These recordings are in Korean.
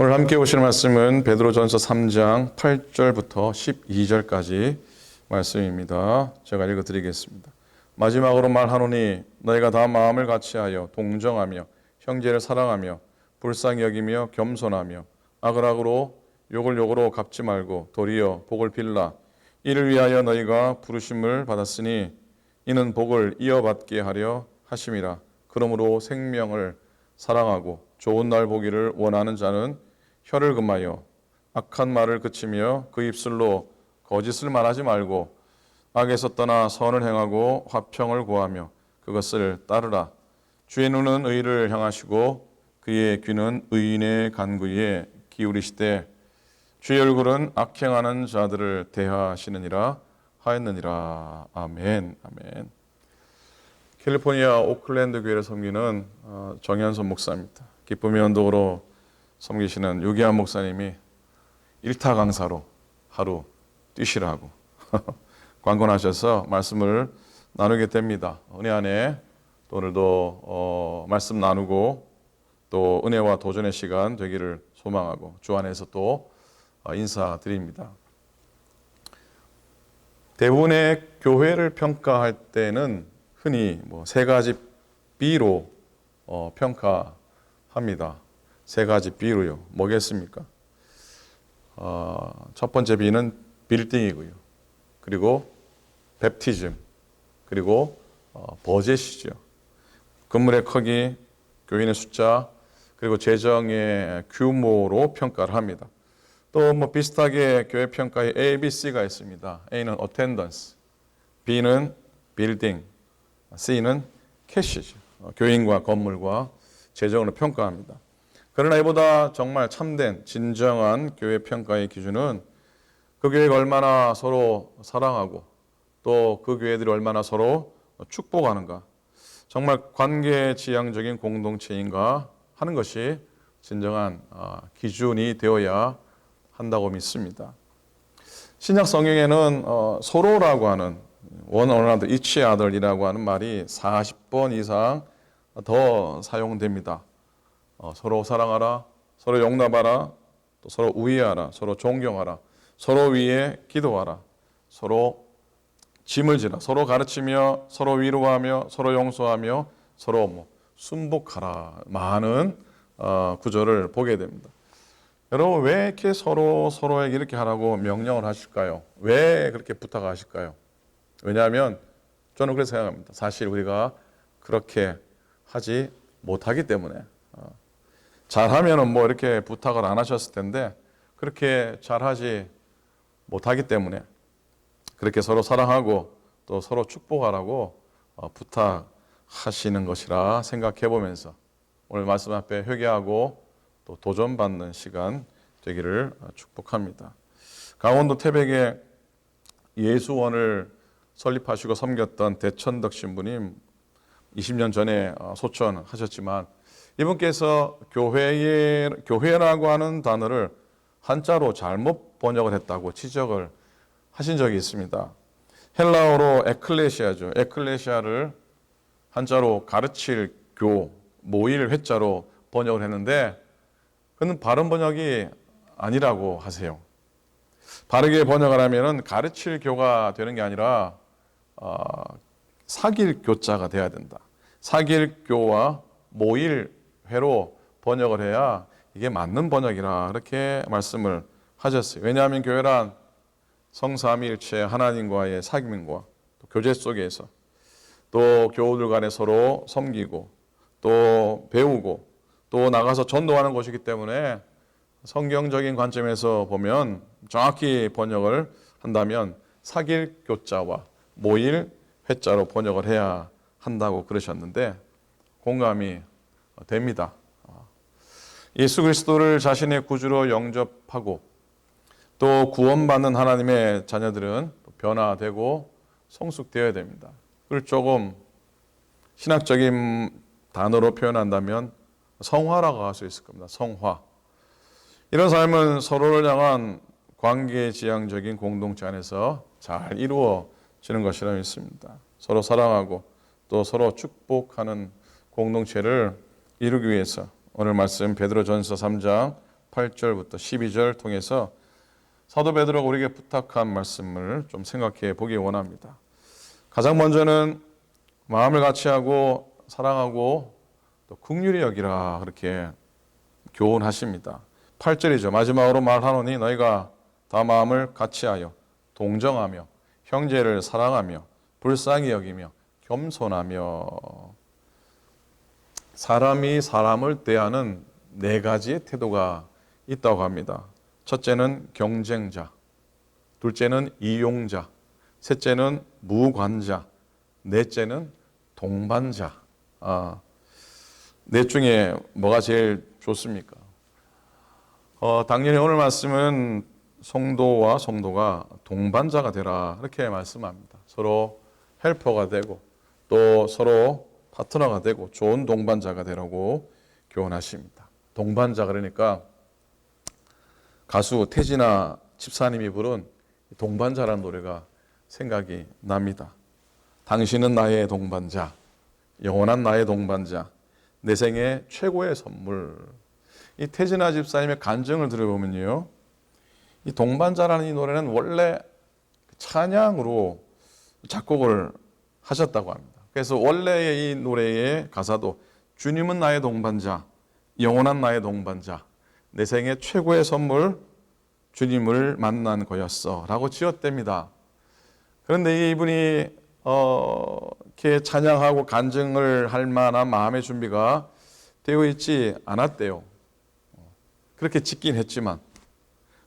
오늘 함께 보실 말씀은 베드로전서 3장 8절부터 12절까지 말씀입니다. 제가 읽어드리겠습니다. 마지막으로 말하노니 너희가 다 마음을 같이하여 동정하며 형제를 사랑하며 불쌍히 여기며 겸손하며 악을 악으로 욕을 욕으로 갚지 말고 도리어 복을 빌라. 이를 위하여 너희가 부르심을 받았으니 이는 복을 이어받게 하려 하심이라. 그러므로 생명을 사랑하고 좋은 날 보기를 원하는 자는 혀를 금하여 악한 말을 그치며 그 입술로 거짓을 말하지 말고 악에서 떠나 선을 행하고 화평을 구하며 그것을 따르라. 주의 눈은 의를 향하시고 그의 귀는 의인의 간구에 기울이시되 주의 얼굴은 악행하는 자들을 대하시느니라 하였느니라. 아멘. 아멘. 캘리포니아 오클랜드 교회를 섬기는 정현선 목사입니다. 기쁨의 언덕으로 섬기시는 유기한 목사님이 일타 강사로 하루 뛰시라고 관건하셔서 말씀을 나누게 됩니다. 은혜 안에 또 오늘도 말씀 나누고 또 은혜와 도전의 시간 되기를 소망하고 주 안에서 또 인사드립니다. 대부분의 교회를 평가할 때는 흔히 세 가지 B로 평가합니다. 세 가지 B로요. 뭐겠습니까? 첫 번째 B는 빌딩이고요. 그리고 베프티즘, 그리고 버젯이죠. 건물의 크기, 교인의 숫자, 그리고 재정의 규모로 평가를 합니다. 또 비슷하게 교회 평가에 A, B, C가 있습니다. A는 attendance, B는 building, C는 cash죠. 교인과 건물과 재정으로 평가합니다. 그러나 이보다 정말 참된 진정한 교회 평가의 기준은 그 교회가 얼마나 서로 사랑하고 또 그 교회들이 얼마나 서로 축복하는가, 정말 관계지향적인 공동체인가 하는 것이 진정한 기준이 되어야 한다고 믿습니다. 신약 성경에는 서로라고 하는 one another, each other이라고 하는 말이 40번 이상 더 사용됩니다. 서로 사랑하라, 서로 용납하라, 또 서로 우애하라, 서로 존경하라, 서로 위해 기도하라, 서로 짐을 지라, 서로 가르치며, 서로 위로하며, 서로 용서하며, 서로 순복하라. 많은 구절을 보게 됩니다. 여러분, 왜 이렇게 서로에게 이렇게 하라고 명령을 하실까요? 왜 그렇게 부탁하실까요? 왜냐하면 저는 그렇게 생각합니다. 사실 우리가 그렇게 하지 못하기 때문에. 잘하면은 이렇게 부탁을 안 하셨을 텐데 그렇게 잘하지 못하기 때문에 그렇게 서로 사랑하고 또 서로 축복하라고 부탁하시는 것이라 생각해 보면서 오늘 말씀 앞에 회개하고 또 도전받는 시간 되기를 축복합니다. 강원도 태백에 예수원을 설립하시고 섬겼던 대천덕 신부님 20년 전에 소천하셨지만 이분께서 교회라고 하는 단어를 한자로 잘못 번역을 했다고 지적을 하신 적이 있습니다. 헬라어로 에클레시아죠. 에클레시아를 한자로 가르칠 교, 모일 회자로 번역을 했는데 그는 바른 번역이 아니라고 하세요. 바르게 번역을 하면은 가르칠 교가 되는 게 아니라 사귈 교자가 돼야 된다. 사귈 교와 모일 회로 번역을 해야 이게 맞는 번역이라 그렇게 말씀을 하셨어요. 왜냐하면 교회란 성삼위일체 하나님과의 사귐과 또 교제 속에서 또 교우들 간에 서로 섬기고 또 배우고 또 나가서 전도하는 곳이기 때문에 성경적인 관점에서 보면 정확히 번역을 한다면 사귈 교자와 모일 회자로 번역을 해야 한다고 그러셨는데 공감이 됩니다. 예수 그리스도를 자신의 구주로 영접하고 또 구원받는 하나님의 자녀들은 변화되고 성숙되어야 됩니다. 그걸 조금 신학적인 단어로 표현한다면 성화라고 할 수 있을 겁니다. 성화. 이런 삶은 서로를 향한 관계지향적인 공동체 안에서 잘 이루어지는 것이라 믿습니다. 서로 사랑하고 또 서로 축복하는 공동체를 이루기 위해서 오늘 말씀 베드로전서 3장 8절부터 12절 통해서 사도 베드로가 우리에게 부탁한 말씀을 좀 생각해 보기 원합니다. 가장 먼저는 마음을 같이하고 사랑하고 또 긍휼히 여기라 그렇게 교훈하십니다. 8절이죠. 마지막으로 말하노니 너희가 다 마음을 같이하여 동정하며 형제를 사랑하며 불쌍히 여기며 겸손하며. 사람이 사람을 대하는 네 가지의 태도가 있다고 합니다. 첫째는 경쟁자, 둘째는 이용자, 셋째는 무관자, 넷째는 동반자. 넷 중에 뭐가 제일 좋습니까? 당연히 오늘 말씀은 성도와 성도가 동반자가 되라 이렇게 말씀합니다. 서로 헬퍼가 되고 또 서로 파트너가 되고 좋은 동반자가 되라고 교훈하십니다. 동반자 그러니까 가수 태진아 집사님이 부른 동반자라는 노래가 생각이 납니다. 당신은 나의 동반자, 영원한 나의 동반자, 내 생의 최고의 선물. 이 태진아 집사님의 간증을 들어보면요, 이 동반자라는 이 노래는 원래 찬양으로 작곡을 하셨다고 합니다. 그래서 원래의 이 노래의 가사도 주님은 나의 동반자, 영원한 나의 동반자, 내 생의 최고의 선물 주님을 만난 거였어 라고 지었답니다. 그런데 이분이 이렇게 찬양하고 간증을 할 만한 마음의 준비가 되어 있지 않았대요. 그렇게 짓긴 했지만,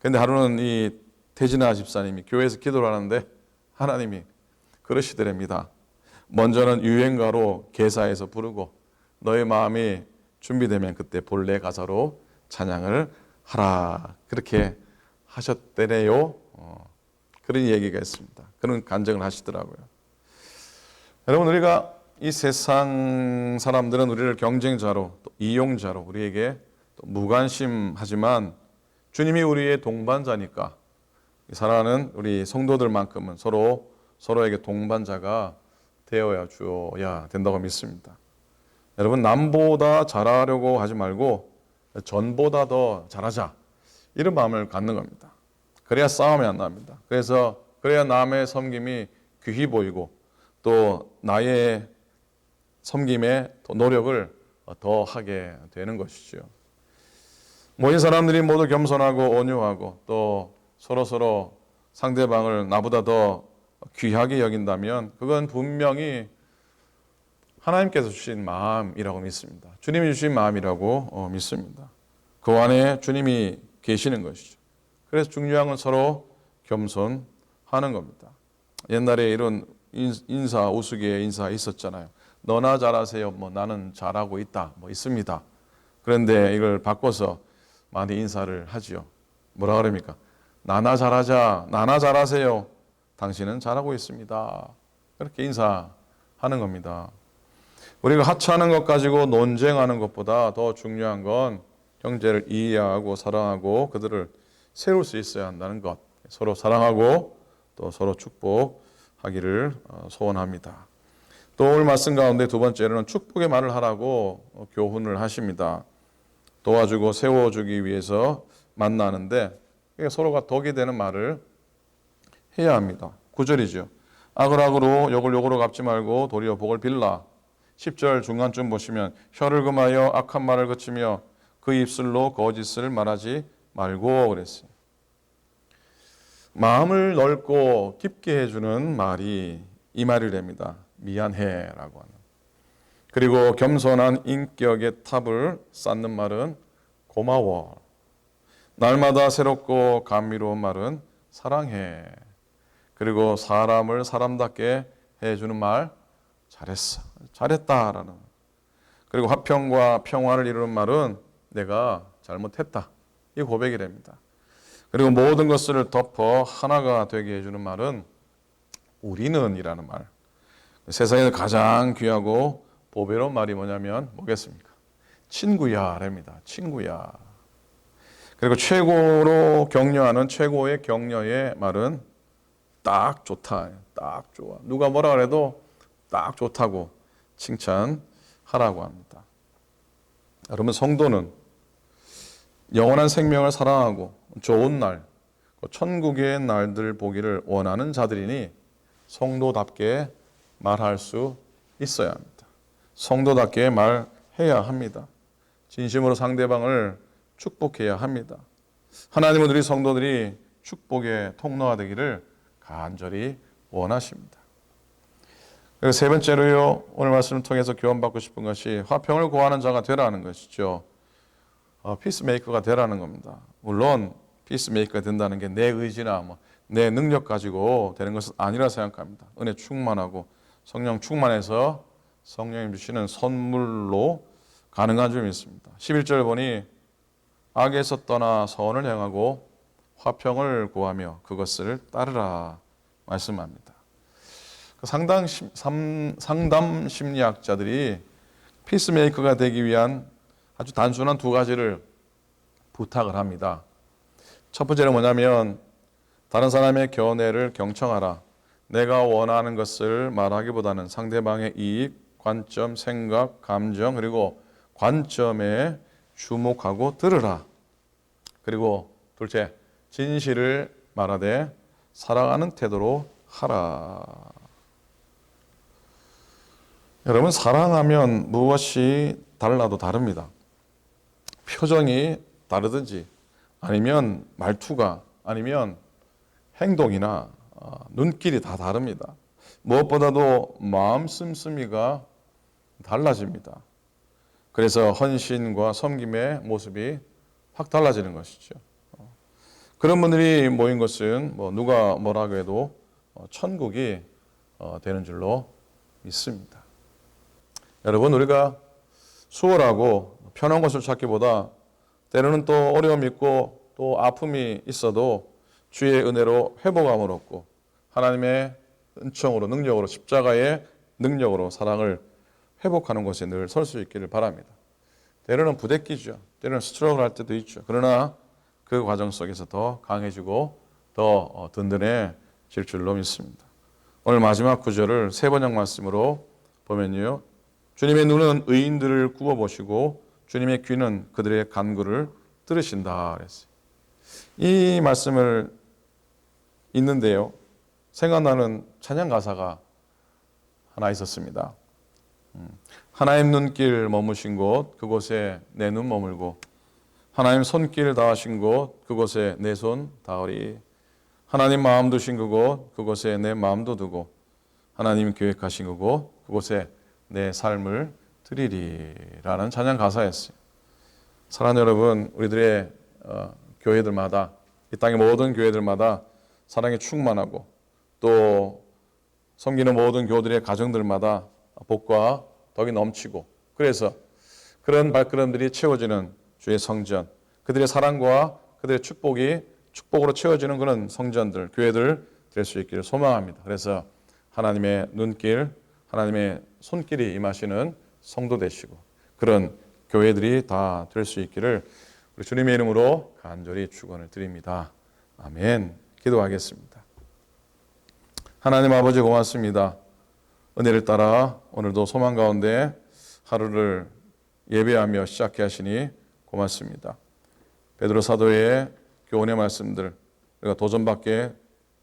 그런데 하루는 이 태진아 집사님이 교회에서 기도를 하는데 하나님이 그러시더랍니다. 먼저는 유행가로 개사해서 부르고 너의 마음이 준비되면 그때 본래 가사로 찬양을 하라. 그렇게 하셨대네요. 그런 얘기가 있습니다. 그런 간증을 하시더라고요. 여러분, 우리가 이 세상 사람들은 우리를 경쟁자로 또 이용자로 우리에게 또 무관심하지만 주님이 우리의 동반자니까 사랑하는 우리 성도들만큼은 서로에게 동반자가 되어야 주어야 된다고 믿습니다. 여러분, 남보다 잘하려고 하지 말고 전보다 더 잘하자 이런 마음을 갖는 겁니다. 그래야 싸움이 안 납니다. 그래야 남의 섬김이 귀히 보이고 또 나의 섬김에 노력을 더 하게 되는 것이죠. 모인 사람들이 모두 겸손하고 온유하고 또 서로 상대방을 나보다 더 귀하게 여긴다면 그건 분명히 하나님께서 주신 마음이라고 믿습니다. 주님이 주신 마음이라고 믿습니다. 그 안에 주님이 계시는 것이죠. 그래서 중요한 건 서로 겸손하는 겁니다. 옛날에 이런 인사, 우스개 인사 있었잖아요. 너나 잘하세요. 나는 잘하고 있다. 있습니다. 그런데 이걸 바꿔서 많이 인사를 하지요. 뭐라 그럽니까? 나나 잘하자. 나나 잘하세요. 당신은 잘하고 있습니다. 그렇게 인사하는 겁니다. 우리가 하찮은 것 가지고 논쟁하는 것보다 더 중요한 건 형제를 이해하고 사랑하고 그들을 세울 수 있어야 한다는 것. 서로 사랑하고 또 서로 축복하기를 소원합니다. 또 오늘 말씀 가운데 두 번째로는 축복의 말을 하라고 교훈을 하십니다. 도와주고 세워주기 위해서 만나는데 서로가 덕이 되는 말을 해야 합니다. 9절이죠. 악을 악으로 욕을 욕으로 갚지 말고 도리어 복을 빌라. 10절 중간쯤 보시면 혀를 금하여 악한 말을 그치며 그 입술로 거짓을 말하지 말고 그랬어요. 마음을 넓고 깊게 해주는 말이 이 말이랍니다. 미안해라고 하는. 그리고 겸손한 인격의 탑을 쌓는 말은 고마워. 날마다 새롭고 감미로운 말은 사랑해. 그리고 사람을 사람답게 해주는 말 잘했어. 잘했다라는. 그리고 화평과 평화를 이루는 말은 내가 잘못했다. 이 고백이랍니다. 그리고 모든 것을 덮어 하나가 되게 해주는 말은 우리는 이라는 말. 세상에서 가장 귀하고 보배로운 말이 뭐겠습니까? 친구야 랍니다. 친구야. 그리고 최고로 격려하는 최고의 격려의 말은 딱 좋다. 딱 좋아. 누가 뭐라 그래도 딱 좋다고 칭찬하라고 합니다. 여러분, 성도는 영원한 생명을 사랑하고 좋은 날, 천국의 날들 보기를 원하는 자들이니 성도답게 말할 수 있어야 합니다. 성도답게 말해야 합니다. 진심으로 상대방을 축복해야 합니다. 하나님은 우리 성도들이 축복의 통로가 되기를 간절히 원하십니다. 그리고 세 번째로요, 오늘 말씀을 통해서 교훈받고 싶은 것이 화평을 구하는 자가 되라는 것이죠. 피스메이커가 되라는 겁니다. 물론 피스메이커가 된다는 게 내 의지나 내 능력 가지고 되는 것은 아니라 생각합니다. 은혜 충만하고 성령 충만해서 성령님 주시는 선물로 가능한 점이 있습니다. 11절 보니 악에서 떠나 선을 행하고 화평을 구하며 그것을 따르라 말씀합니다. 상담 심리학자들이 피스메이커가 되기 위한 아주 단순한 두 가지를 부탁을 합니다. 첫 번째는 뭐냐면 다른 사람의 견해를 경청하라. 내가 원하는 것을 말하기보다는 상대방의 이익, 관점, 생각, 감정 그리고 관점에 주목하고 들으라. 그리고 둘째, 진실을 말하되 사랑하는 태도로 하라. 여러분, 사랑하면 무엇이 달라도 다릅니다. 표정이 다르든지 아니면 말투가 아니면 행동이나 눈길이 다 다릅니다. 무엇보다도 마음 씀씀이가 달라집니다. 그래서 헌신과 섬김의 모습이 확 달라지는 것이죠. 그런 분들이 모인 것은 누가 뭐라고 해도 천국이 되는 줄로 믿습니다. 여러분, 우리가 수월하고 편한 것을 찾기보다 때로는 또 어려움이 있고 또 아픔이 있어도 주의 은혜로 회복함을 얻고 하나님의 은총으로 능력으로 십자가의 능력으로 사랑을 회복하는 곳에 늘 설 수 있기를 바랍니다. 때로는 부대끼죠. 때로는 스트러글 할 때도 있죠. 그러나 그 과정 속에서 더 강해지고 더 든든해질 줄로 믿습니다. 오늘 마지막 구절을 세 번역 말씀으로 보면요. 주님의 눈은 의인들을 굽어보시고 주님의 귀는 그들의 간구를 들으신다 그랬어요. 이 말씀을 읽는데요. 생각나는 찬양 가사가 하나 있었습니다. 하나님 눈길 머무신 곳 그곳에 내 눈 머물고 하나님 손길 닿으신 곳 그곳에 내 손 닿으리. 하나님 마음 두신 그곳 그곳에 내 마음도 두고 하나님 계획하신 그곳 그곳에 내 삶을 드리리라는 찬양 가사였어요. 사랑하는 여러분, 우리들의 교회들마다 이 땅의 모든 교회들마다 사랑이 충만하고 또 섬기는 모든 교우들의 가정들마다 복과 덕이 넘치고 그래서 그런 발걸음들이 채워지는 주의 성전, 그들의 사랑과 그들의 축복으로 채워지는 그런 성전들, 교회들 될 수 있기를 소망합니다. 그래서 하나님의 눈길, 하나님의 손길이 임하시는 성도 되시고 그런 교회들이 다 될 수 있기를 우리 주님의 이름으로 간절히 축원을 드립니다. 아멘. 기도하겠습니다. 하나님 아버지 고맙습니다. 은혜를 따라 오늘도 소망 가운데 하루를 예배하며 시작해 하시니 고맙습니다. 베드로 사도의 교훈의 말씀들 우리가 도전받게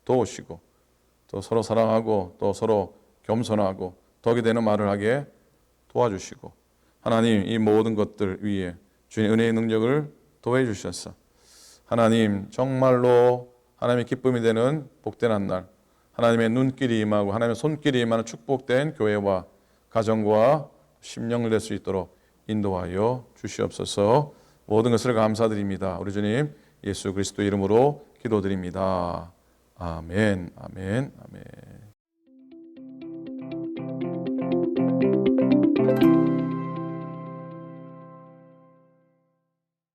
도우시고 또 서로 사랑하고 또 서로 겸손하고 덕이 되는 말을 하게 도와주시고 하나님 이 모든 것들 위에 주의 은혜의 능력을 도해 주셔서 하나님 정말로 하나님의 기쁨이 되는 복된 한 날 하나님의 눈길이 임하고 하나님의 손길이 임하는 축복된 교회와 가정과 심령을 낼 수 있도록 인도하여 주시옵소서. 모든 것을 감사드립니다. 우리 주님 예수 그리스도 이름으로 기도드립니다. 아멘, 아멘, 아멘.